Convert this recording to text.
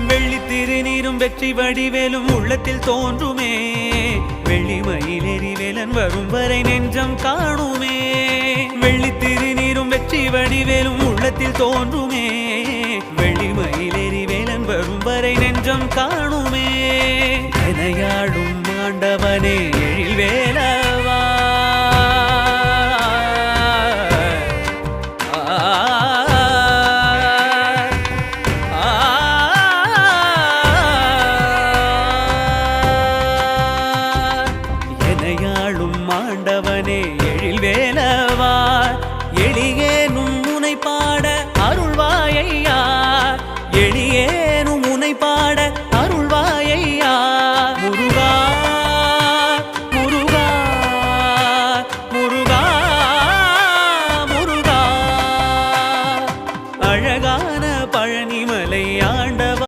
வெள்ளி திருநீரும் வெற்றி வடிவேலும் உள்ளத்தில் தோன்றுமே வெள்ளி மயிலேறி வேலன் வரும் வரை நெஞ்சம் காணுமே வெள்ளி திருநீரும் வெற்றி வடிவேலும் உள்ளத்தில் தோன்றுமே வெள்ளி மயிலேறி வேலன் வரும் வரை நெஞ்சம் காணுமே எனையாடும் ஆண்டவனே